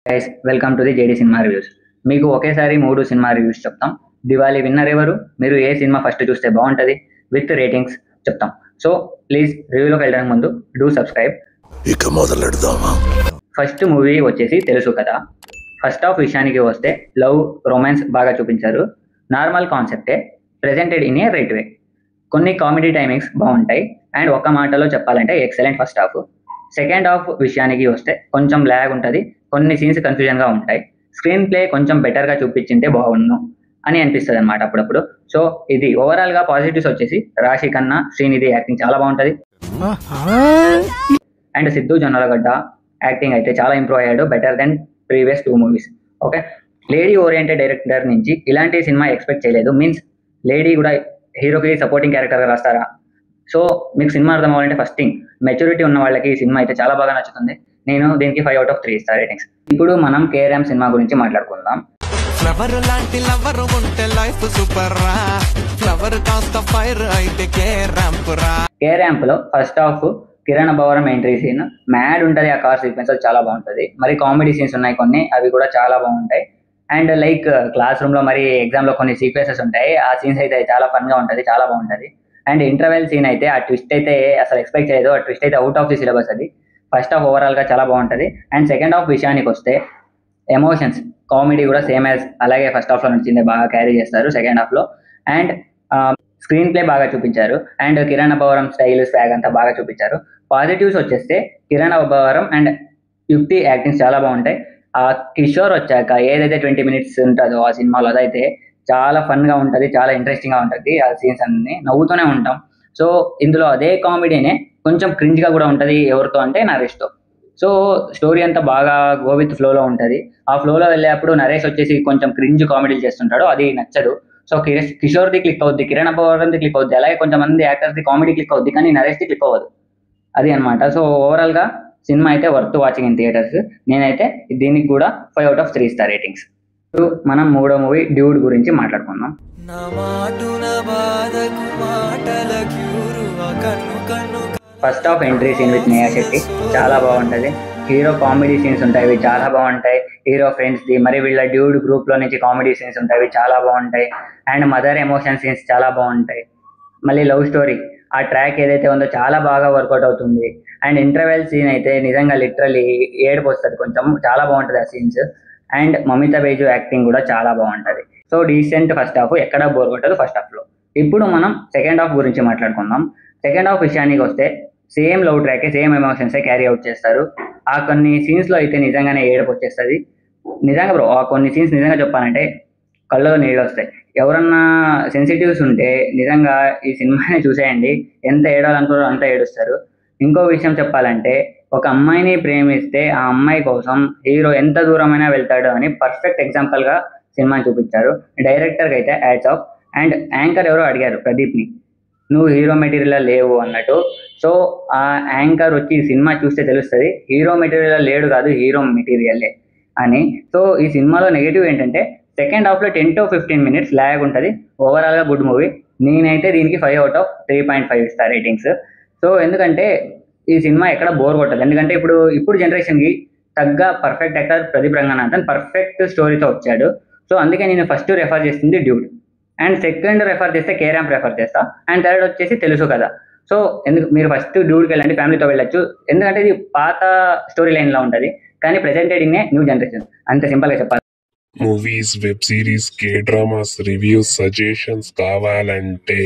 Guys welcome to the JD cinema reviews. మీకు ఒకేసారి 3 cinema reviews చెప్తాం. దివాళీ విన్నర్ ఎవరు, మీరు ఏ సినిమా ఫస్ట్ చూస్తే బాగుంటుంది, విత్ రేటింగ్స్ చెప్తాం. సో ప్లీజ్ రివ్యూలోకి వెళ్ళడానికి ముందు డూ సబ్స్క్రైబ్. ఇక మొదలెడదామా? ఫస్ట్ మూవీ వచ్చేసి తెలుసు కదా. ఫస్ట్ హాఫ్ విషయానికి వస్తే లవ్, రొమాన్స్ బాగా చూపించారు. నార్మల్ కాన్సెప్టే, presented in a right way. కొన్ని కామెడీ టైమింగ్స్ బాగుంటాయి అండ్ ఒక్క మాటలో చెప్పాలంటే excellent first half. Second half విషయానికి వస్తే కొంచెం ల్యాగ్ ఉంటుంది, కొన్ని సీన్స్ కన్ఫ్యూజన్గా ఉంటాయి. స్క్రీన్ ప్లే కొంచెం బెటర్గా చూపించింటే బాగుండు అని అనిపిస్తుంది అనమాట అప్పుడప్పుడు. సో ఇది ఓవరాల్గా పాజిటివ్స్ వచ్చేసి రాశి కన్నా శ్రీనిధి యాక్టింగ్ చాలా బాగుంటుంది అండ్ సిద్ధు జొన్నలగడ్డ యాక్టింగ్ అయితే చాలా ఇంప్రూవ్ అయ్యాడు, better than previous 2 movies. Okay, lady oriented director నుంచి ఇలాంటి సినిమా ఎక్స్పెక్ట్ చేయలేదు. మీన్స్ లేడీ కూడా హీరోకి సపోర్టింగ్ క్యారెక్టర్గా రాస్తారా? సో మీకు సినిమా అర్థం అవ్వాలంటే ఫస్ట్ థింగ్ మెచ్యూరిటీ ఉన్న వాళ్ళకి ఈ సినిమా అయితే చాలా బాగా నచ్చుతుంది. నేను దీనికి 5/3 ఇస్తా రేటింగ్స్. ఇప్పుడు మనం కేరామ్ సినిమా గురించి మాట్లాడుకుందాం. ఫ్లవర్ లాంటి లవర్ ఉంటే లైఫ్ సూపర్ రా, ఫ్లవర్ కాస్త ఫైర్ అయితే కేరాంప్ లో first half Kiran Abbavaram entry scene mad ఉంటుంది. ఆ కార్ సీక్వెన్స్ చాలా బాగుంటుంది. మరి కామెడీ సీన్స్ ఉన్నాయి కొన్ని, అవి కూడా చాలా బాగుంటాయి. అండ్ లైక్ క్లాస్ రూమ్ లో మరి ఎగ్జామ్ లో కొన్ని సీక్వెన్సెస్ ఉంటాయి, ఆ సీన్స్ అయితే చాలా ఫన్ గా ఉంటుంది, చాలా బాగుంటుంది. అండ్ ఇంటర్వెల్ సీన్ అయితే ఆ ట్విస్ట్ అయితే అసలు ఎక్స్పెక్ట్ చేయలేదు. ఆ ట్విస్ట్ అయితే అవుట్ ఆఫ్ ది సిలబస్. అది ఫస్ట్ హాఫ్ ఓవరాల్ గా చాలా బాగుంటుంది. అండ్ సెకండ్ హాఫ్ విషయానికి వస్తే ఎమోషన్స్, కామెడీ కూడా సేమ్ యాజ్ అలాగే ఫస్ట్ హాఫ్ లో నచ్చింది, బాగా క్యారీ చేస్తారు సెకండ్ హాఫ్ లో. అండ్ స్క్రీన్ ప్లే బాగా చూపించారు and Kiran Abbavaram style swag అంతా బాగా చూపించారు. పాజిటివ్స్ వచ్చేస్తే కిరణ్ అబ్బవరం అండ్ యుక్తి యాక్టింగ్ చాలా బాగుంటాయి. ఆ కిషోర్ వచ్చాక ఏదైతే 20 minutes ఉంటుందో ఆ సినిమాలో అదైతే చాలా ఫన్ గా ఉంటుంది, చాలా ఇంట్రెస్టింగ్ గా ఉంటుంది. ఆ సీన్స్ అన్ని నవ్వుతూనే ఉంటాం. సో ఇందులో అదే కామెడీనే కొంచెం క్రింజ్ గా కూడా ఉంటుంది. ఎవరితో అంటే నరేష్తో. సో స్టోరీ అంతా బాగా గో విత్ ఫ్లోలో ఉంటుంది. ఆ ఫ్లోలో వెళ్ళేప్పుడు నరేష్ వచ్చేసి కొంచెం క్రింజ్ కామెడీలు చేస్తుంటాడు, అది నచ్చదు. సో కిషోర్ది క్లిక్ అవుద్ది, కిరణ్ అబ్బవరంది క్లిక్ అవుద్ది, అలాగే కొంతమంది యాక్టర్స్ది కామెడీ క్లిక్ అవుద్ది, కానీ నరేష్ది క్లిక్ అవ్వదు. అది అనమాట. సో ఓవరాల్ గా సినిమా అయితే వర్త్ వాచింగ్ ఇన్ థియేటర్స్. నేనైతే దీనికి కూడా 5/3 ఇస్తా రేటింగ్స్. ఇప్పుడు మనం 3వ మూవీ డ్యూడ్ గురించి మాట్లాడుకుందాం. First half entry scene with Neha Shetty చాలా బాగుంటుంది. హీరో కామెడీ సీన్స్ ఉంటాయి, అవి చాలా బాగుంటాయి. హీరో ఫ్రెండ్స్ది మరి వీళ్ళ డ్యూడ్ గ్రూప్ లో నుంచి కామెడీ సీన్స్ ఉంటాయి, అవి చాలా బాగుంటాయి. అండ్ మదర్ ఎమోషన్ సీన్స్ చాలా బాగుంటాయి. మళ్ళీ లవ్ స్టోరీ ఆ ట్రాక్ ఏదైతే ఉందో చాలా బాగా వర్కౌట్ అవుతుంది. అండ్ ఇంటర్వెల్ సీన్ అయితే నిజంగా లిటరలీ ఏడుపు వస్తుంది, కొంచెం చాలా బాగుంటుంది ఆ scenes. And Mamitha Baiju acting కూడా చాలా బాగుంటుంది. సో డీసెంట్ ఫస్ట్ హాఫ్, ఎక్కడ బోర్ కొట్టదు ఫస్ట్ హాఫ్ లో. ఇప్పుడు మనం సెకండ్ హాఫ్ గురించి మాట్లాడుకుందాం. సెకండ్ హాఫ్ విషయానికి వస్తే సేమ్ లవ్ ట్రాక్, సేమ్ ఎమోషన్సే క్యారీ అవుట్ చేస్తారు. ఆ కొన్ని సీన్స్ లో అయితే నిజంగానే ఏడుపు వచ్చేస్తుంది. నిజంగా బ్రో, ఆ కొన్ని సీన్స్ నిజంగా చెప్పాలంటే కళ్ళలో నీళ్ళు వస్తాయి. ఎవరన్నా సెన్సిటివ్స్ ఉంటే నిజంగా ఈ సినిమాని చూసేయండి, ఎంత ఏడాలనుకున్నారో అంత ఏడుస్తారు. ఇంకో విషయం చెప్పాలంటే, ఒక అమ్మాయిని ప్రేమిస్తే ఆ అమ్మాయి కోసం హీరో ఎంత దూరమైనా వెళ్తాడు అని పర్ఫెక్ట్ ఎగ్జాంపుల్ గా సినిమాని చూపించారు. డైరెక్టర్కి అయితే యాడ్స్ ఆఫ్. అండ్ యాంకర్ ఎవరో అడిగారు ప్రదీప్ని, నువ్వు హీరో మెటీరియల్ లేవు అన్నట్టు. సో ఆ యాంకర్ వచ్చి ఈ సినిమా చూస్తే తెలుస్తుంది హీరో మెటీరియల్ లేడు కాదు, హీరో మెటీరియల్లే అని. సో ఈ సినిమాలో నెగిటివ్ ఏంటంటే సెకండ్ హాఫ్ లో 10 to 15 minutes ల్యాగ్ ఉంటుంది. ఓవరాల్ గా గుడ్ మూవీ. నేనైతే దీనికి 5/3.5 ఇస్తా రేటింగ్స్. సో ఎందుకంటే ఈ సినిమా ఎక్కడ బోర్ కొట్టదు. ఎందుకంటే ఇప్పుడు జనరేషన్ కి తగ్గ perfect actor Pradeep Ranganathan perfect స్టోరీతో వచ్చాడు. సో అందుకే నేను ఫస్ట్ రెఫర్ చేస్తుంది డ్యూడ్, అండ్ సెకండ్ రెఫర్ చేస్తే కేరాంప్ రెఫర్ చేస్తా, అండ్ థర్డ్ వచ్చేసి తెలుసు కదా. సో ఎందుకు మీరు ఫస్ట్ డ్యూడ్కి వెళ్ళండి, ఫ్యామిలీతో వెళ్ళొచ్చు. ఎందుకంటే ఇది పాత స్టోరీ లైన్ లో ఉంటుంది, కానీ presented in a new generation. అంత సింపుల్ గా చెప్పాలి. Movies, web series, K dramas reviews, suggestions కావాలంటే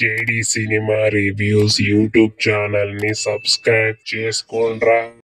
JD cinema reviews YouTube channel ని సబ్స్క్రైబ్ చేసుకోండ్రా.